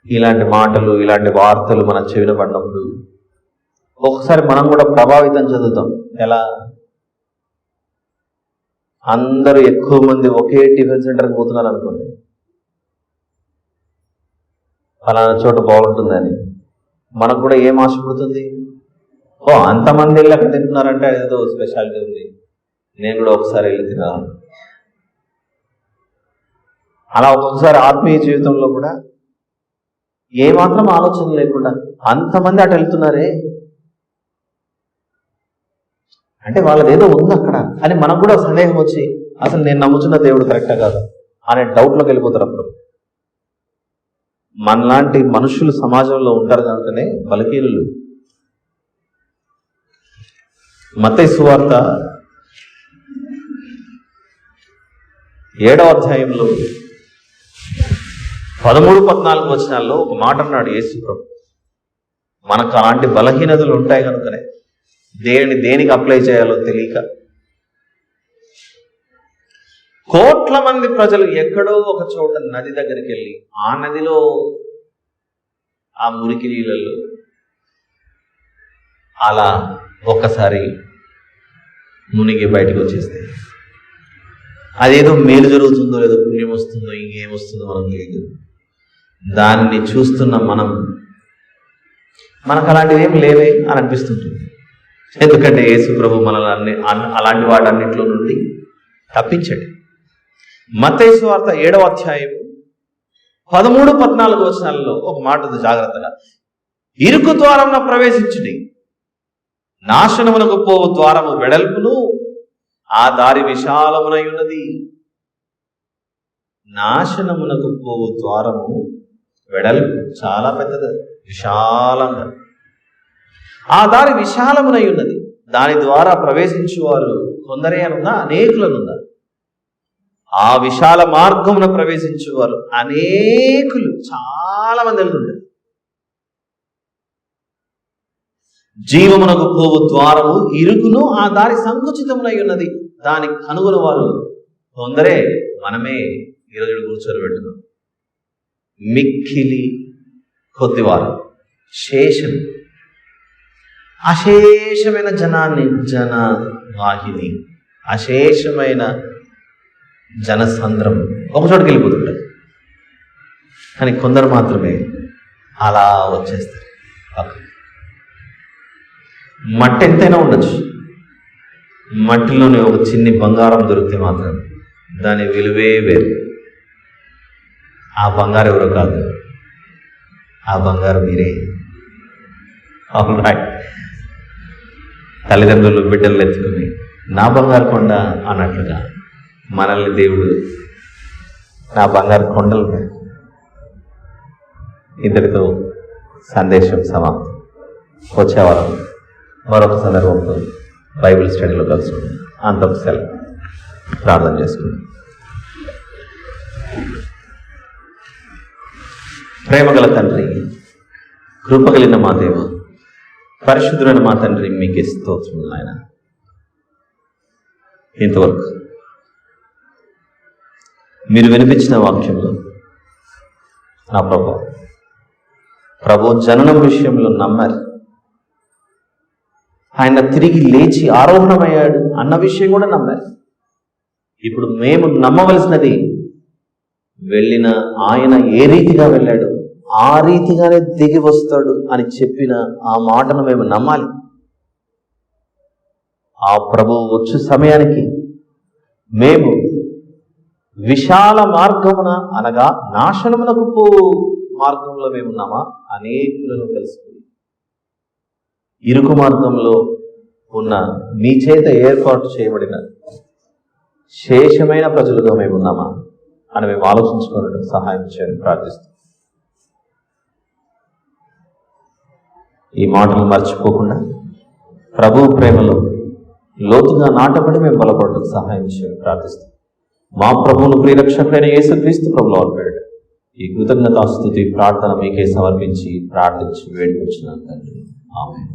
ఇలాంటి మాటలు, ఇలాంటి వార్తలు మన చెవిన పడినప్పుడు ఒకసారి మనం కూడా ప్రభావితం చెందుతాం. ఎలా? అందరూ ఎక్కువ మంది ఒకే టిఫిన్ సెంటర్కి పోతున్నారు అనుకోండి, ఫలానా చోట బాగుంటుందని మనకు కూడా ఏం ఆశపడుతుంది? ఓ, అంతమంది వెళ్ళి అక్కడ తింటున్నారంటే ఏదో స్పెషాలిటీ ఉంది, నేను కూడా ఒకసారి వెళ్ళి తినాలి. అలా ఒక్కొక్కసారి ఆత్మీయ జీవితంలో కూడా ఏమాత్రం ఆలోచన లేకుండా అంతమంది అటు వెళ్తున్నారే అంటే వాళ్ళది ఏదో ఉంది అక్కడ అని మనకు కూడా సందేహం వచ్చి, అసలు నేను నమ్ముతున్న దేవుడు కరెక్టా కాదా అనే డౌట్లోకి వెళ్ళిపోతారు. అప్పుడు మనలాంటి మనుషులు సమాజంలో ఉంటారు కనుకనే బలహీనులు. మత్తయి సువార్త 7వ అధ్యాయంలో 13-14 వచనాల్లో ఒక మాట అన్నాడు యేసు ప్రభు. మనకు అలాంటి బలహీనతలు ఉంటాయి కనుకనే దేనికి అప్లై చేయాలో తెలియక కోట్ల మంది ప్రజలు ఎక్కడో ఒక చోట నది దగ్గరికి వెళ్ళి ఆ నదిలో ఆ మురికి నీళ్ళల్లో అలా ఒక్కసారి మునిగి బయటకు వచ్చేస్తాయి. అదేదో మేలు జరుగుతుందో లేదో, పుణ్యం వస్తుందో ఇంకేం వస్తుందో మనకు తెలియదు. దాన్ని చూస్తున్న మనకు అలాంటివి ఏం లేవే అని అనిపిస్తుంటుంది. ఎందుకంటే యేసు ప్రభు మనల్ని అలాంటి వాటన్నింటిలో నుండి తప్పించండి. మత్తయి సువార్త 7వ అధ్యాయం 13-14 వచనాలలో ఒక మాట ఉంది, జాగ్రత్తగా. ఇరుకు ద్వారమున ప్రవేశించుడి, నాశనమునకు పోవు ద్వారము వెడల్పును, ఆ దారి విశాలమునై ఉన్నది. నాశనమునకు పోవు ద్వారము వెడల్పు, చాలా పెద్దది, విశాలంగా. ఆ దారి విశాలమునై ఉన్నది, దాని ద్వారా ప్రవేశించువారు కొందరే అనుందా, అనేకులనుందా? ఆ విశాల మార్గమున ప్రవేశించువారు అనేకులు, చాలా మంది వెళ్తుంటారు. జీవమునకు పోవు ద్వారము ఇరుకును, ఆ దారి సంకుచితమునై ఉన్నది, దాని కనుగొని వారు కొందరే. మనమే ఈరోజు కూర్చొని పెట్టున్నాం. మిక్కిలి కొద్దివారు, శేషం, అశేషమైన జనవాహిని, అశేషమైన జనసంద్రం ఒకచోటికి వెళ్ళిపోతుంటారు. కానీ కొందరు మాత్రమే అలా వచ్చేస్తారు. మట్టి ఎంతైనా ఉండొచ్చు, మట్టిలోనే ఒక చిన్ని బంగారం దొరికితే మాత్రం దాని విలువే వేరు. ఆ బంగారు ఎవరో కాదు, ఆ బంగారు మీరే. తల్లిదండ్రులు బిడ్డలు ఎత్తుకుని నా బంగారు కొండ అన్నట్లుగా మనల్ని దేవుడు నా బంగారు కొండలు. ఇంతటితో సందేశం సమాప్తం. వచ్చేవారం మరొక సందర్భంతో బైబిల్ స్టడీలో కలుసుకుందాం. అంతకు సెలవు. ప్రార్థన చేసుకుందాం. ప్రేమగల తండ్రి, కృపగలిగిన మా దేవ, పరిశుద్ధులైన మా తండ్రి, మీకే స్తోత్రములు నాయన. ఇంతవరకు మీరు వినిపించిన వాక్యంలో నా ప్రభు జననం విషయంలో నమ్మారు, ఆయన తిరిగి లేచి ఆరోహణమయ్యాడు అన్న విషయం కూడా నమ్మారు. ఇప్పుడు మేము నమ్మవలసినది, వెళ్ళిన ఆయన ఏ రీతిగా వెళ్ళాడు ఆ రీతిగానే దిగి వస్తాడు అని చెప్పిన ఆ మాటను మేము నమ్మాలి. ఆ ప్రభువు వచ్చు సమయానికి మేము విశాల మార్గమున అనగా నాశనమునకు పో మార్గంలో మేమున్నామా? అనేకులను తెలుసుకుని ఇరుకు మార్గంలో ఉన్న మీ చేత ఏర్పాటు చేయబడిన శేషమైన ప్రజలుగా మేమున్నామా అని మేము ఆలోచించుకోవడం సహాయం చేయని ప్రార్థిస్తాం. ఈ మాటలు మర్చిపోకుండా ప్రభు ప్రేమలో లోతుగా నాటబడి మేము బలపడటం సహాయం చేయని ప్రార్థిస్తాం. మా ప్రభువును ప్రియరక్షకుడైన యేసుక్రీస్తు ప్రభువుల వారి పేరిట ఈ కృతజ్ఞతాస్తుతి ప్రార్థన మీకే సమర్పించి ప్రార్థించి వేడుకొచ్చున్నాను తండ్రి. ఆమేన్.